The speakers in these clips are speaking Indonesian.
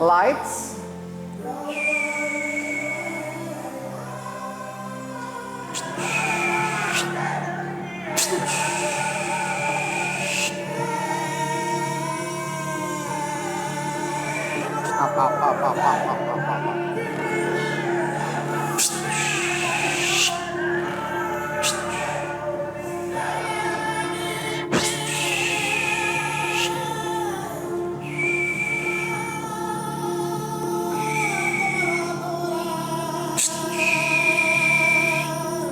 Lights. Apa.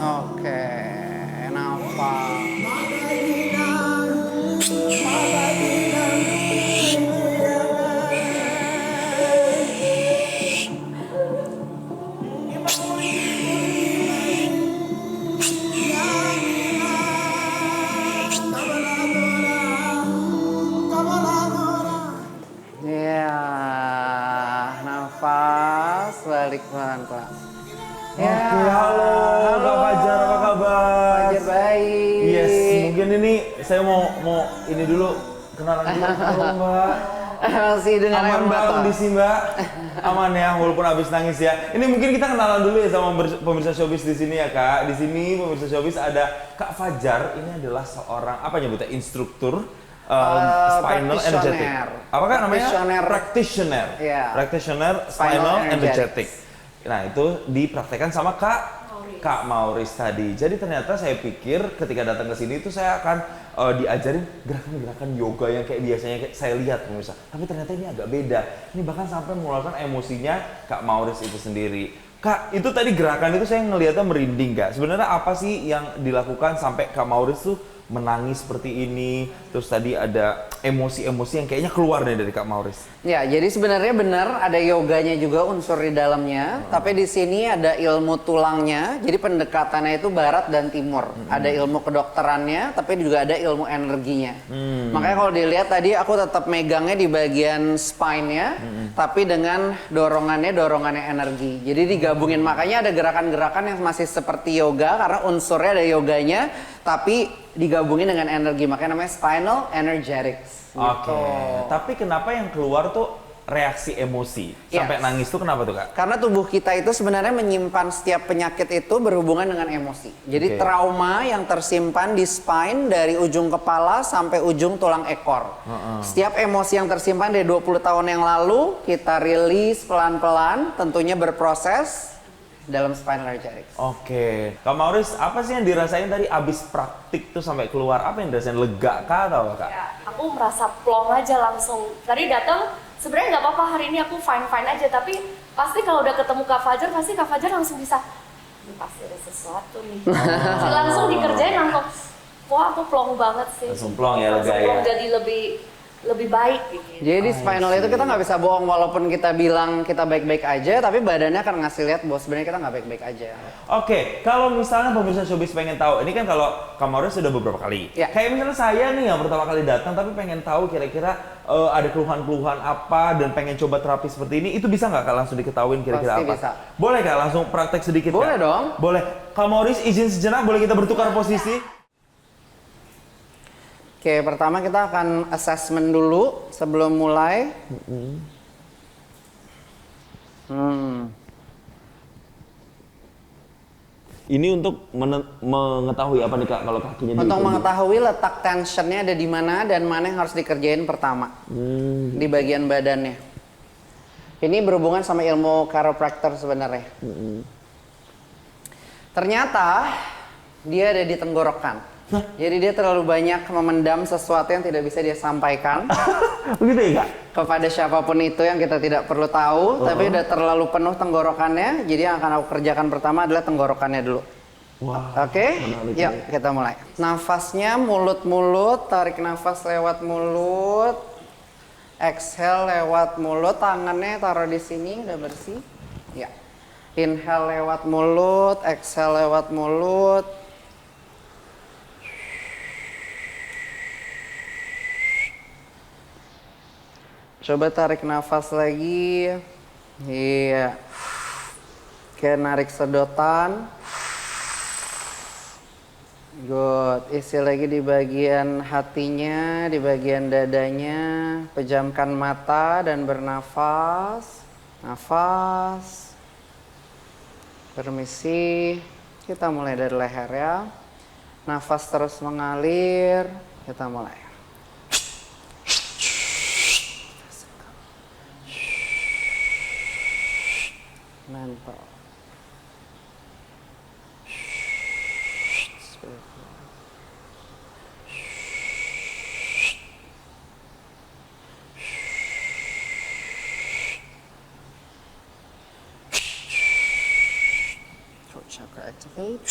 Oke, nafas. Ya, nafas, balik pelan-pelan. Ya. Oke, halo Kak Fajar, apa kabar? Fajar baik. Yes, mungkin ini saya mau ini dulu kenalan dulu. Halo Mbak. Masih dengan air Aman Mbak mata. kondisi Mbak? Aman ya, walaupun habis nangis ya. Ini mungkin kita kenalan dulu ya sama pemirsa Showbiz di sini ya Kak. Di sini pemirsa Showbiz ada Kak Fajar. Ini adalah seorang apa nyebutnya instruktur spinal energetic. Apa kan namanya? Practitioner. Yeah. Practitioner spinal energetic. Nah itu dipraktekkan sama Kak Mauris tadi. Jadi ternyata saya pikir ketika datang ke sini itu saya akan diajarin gerakan-gerakan yoga yang kayak biasanya saya lihat pemirsa. Tapi ternyata ini agak beda. Ini bahkan sampai mengeluarkan emosinya Kak Mauris itu sendiri. Kak, itu tadi gerakan itu saya ngelihatnya merinding Kak. Sebenarnya apa sih yang dilakukan sampai Kak Mauris tuh menangis seperti ini, terus tadi ada emosi-emosi yang kayaknya keluar nih dari Kak Mauris. Ya, jadi sebenarnya benar ada yoganya juga unsur di dalamnya, tapi di sini ada ilmu tulangnya. Jadi pendekatannya itu barat dan timur. Ada ilmu kedokterannya, tapi juga ada ilmu energinya. Makanya kalau dilihat tadi aku tetap megangnya di bagian spine-nya, tapi dengan dorongannya energi. Jadi digabungin, makanya ada gerakan-gerakan yang masih seperti yoga karena unsurnya ada yoganya, tapi digabungin dengan energi, makanya namanya spinal energetics. Oke. Tapi kenapa yang keluar tuh reaksi emosi sampai nangis tuh kenapa tuh Kak? Karena tubuh kita itu sebenarnya menyimpan setiap penyakit itu berhubungan dengan emosi. Jadi trauma yang tersimpan di spine dari ujung kepala sampai ujung tulang ekor. Setiap emosi yang tersimpan dari 20 tahun yang lalu kita rilis pelan-pelan, tentunya berproses dalam spinal energetics. Oke. Kak Mauris, apa sih yang dirasain tadi abis praktik tuh sampai keluar? Apa yang dirasain, lega kah atau Kak? Ya, aku merasa plong aja langsung. Tadi datang, sebenarnya nggak apa-apa hari ini aku fine-fine aja, tapi pasti kalau udah ketemu Kak Fajar, pasti Kak Fajar langsung bisa, ini pasti ada sesuatu nih. Langsung dikerjain langsung, wah aku plong banget sih. Langsung plong ya, lega langsung plong, ya. jadi lebih baik gitu. Jadi spinal itu kita nggak bisa bohong, walaupun kita bilang kita baik-baik aja, tapi badannya akan ngasih lihat bahwa sebenarnya kita nggak baik-baik aja. Oke, kalau misalnya pemirsa Showbiz pengen tahu, ini kan kalau Kak Mauris sudah beberapa kali. Ya. Kayak misalnya saya nih yang pertama kali datang, tapi pengen tahu kira-kira ada keluhan-keluhan apa dan pengen coba terapi seperti ini, itu bisa nggak Kak langsung diketahuin kira-kira Pasti apa? bisa. Boleh Kak langsung praktek sedikit Boleh Kak? dong. Boleh. Kak Mauris izin sejenak, boleh kita bertukar posisi? Oke, pertama kita akan assessment dulu sebelum mulai. Ini untuk mengetahui apa nih Kak kalau kakinya Untuk mengetahui letak tensionnya ada di mana dan mana yang harus dikerjain pertama di bagian badannya. Ini berhubungan sama ilmu chiropractor sebenarnya. Ternyata dia ada di tenggorokan. Jadi dia terlalu banyak memendam sesuatu yang tidak bisa dia sampaikan. Begitu ya Kak? Kepada siapapun itu yang kita tidak perlu tahu, tapi udah terlalu penuh tenggorokannya. Jadi yang akan aku kerjakan pertama adalah tenggorokannya dulu. Oke, yuk kita mulai. Nafasnya mulut-mulut, tarik nafas lewat mulut, exhale lewat mulut, tangannya taruh di sini udah bersih. Ya, inhale lewat mulut, exhale lewat mulut. Coba tarik nafas lagi. Iya. Kayak narik sedotan. Good. Isi lagi di bagian hatinya, di bagian dadanya. Pejamkan mata dan bernafas. Nafas. Permisi. Kita mulai dari leher ya. Nafas terus mengalir. Kita mulai. Mantap. Throat chakra activate.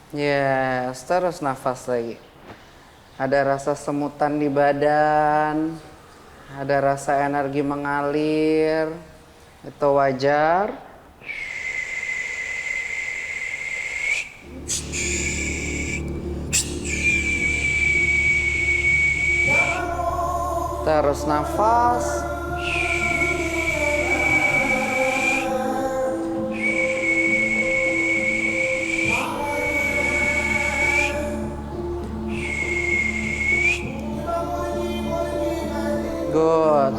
Yes, terus nafas lagi. Ada rasa semutan di badan, ada rasa energi mengalir, itu wajar. Terus nafas. Good.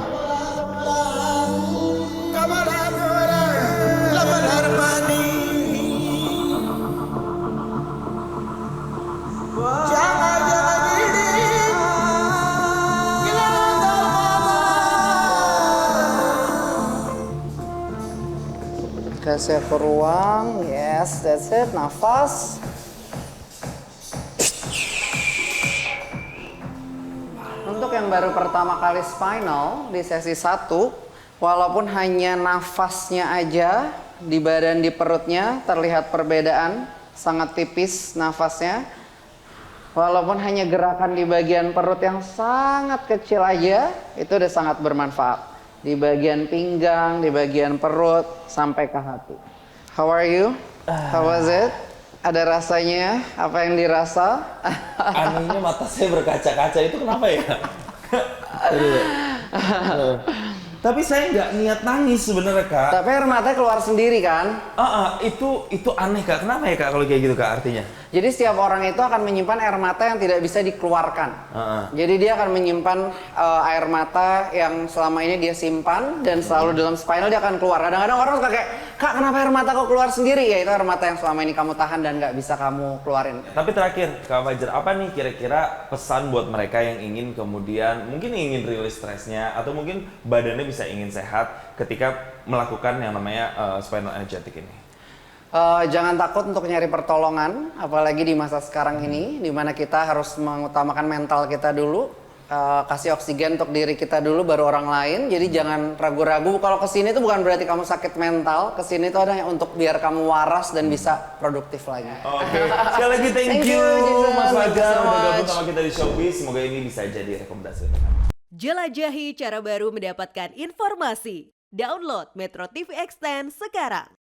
Kasih aku ruang. Yes, that's it. Nafas. Untuk yang baru pertama kali spinal di sesi 1, walaupun hanya nafasnya aja di badan di perutnya terlihat perbedaan, sangat tipis nafasnya. Walaupun hanya gerakan di bagian perut yang sangat kecil aja, itu udah sangat bermanfaat. Di bagian pinggang, di bagian perut, sampai ke hati. How are you? How was it? Ada rasanya? Apa yang dirasa? Anehnya mata saya berkaca-kaca, itu kenapa ya? Tapi saya nggak niat nangis sebenarnya Kak. Tapi air matanya keluar sendiri kan? Itu aneh Kak. Kenapa ya Kak kalau kayak gitu Kak artinya? Jadi setiap orang itu akan menyimpan air mata yang tidak bisa dikeluarkan. Jadi dia akan menyimpan air mata yang selama ini dia simpan dan selalu dalam spinal dia akan keluar. Kadang-kadang orang suka kayak, Kak kenapa air mata kok keluar sendiri? Ya itu air mata yang selama ini kamu tahan dan nggak bisa kamu keluarin. Tapi terakhir Kak Fajar, apa nih kira-kira pesan buat mereka yang ingin kemudian mungkin ingin rilis stresnya atau mungkin badannya bisa ingin sehat ketika melakukan yang namanya spinal energetic ini? Jangan takut untuk nyari pertolongan, apalagi di masa sekarang ini, di mana kita harus mengutamakan mental kita dulu, kasih oksigen untuk diri kita dulu, baru orang lain. Jadi jangan ragu-ragu. Kalau kesini itu bukan berarti kamu sakit mental, kesini itu ada untuk biar kamu waras dan bisa produktif lagi. Oke, sekali lagi thank you Jason. Mas Thank you Fajar so udah gabung much. sama kita di Showbiz. Semoga ini bisa jadi rekomendasi. Jelajahi cara baru mendapatkan informasi. Download Metro TV Extend sekarang.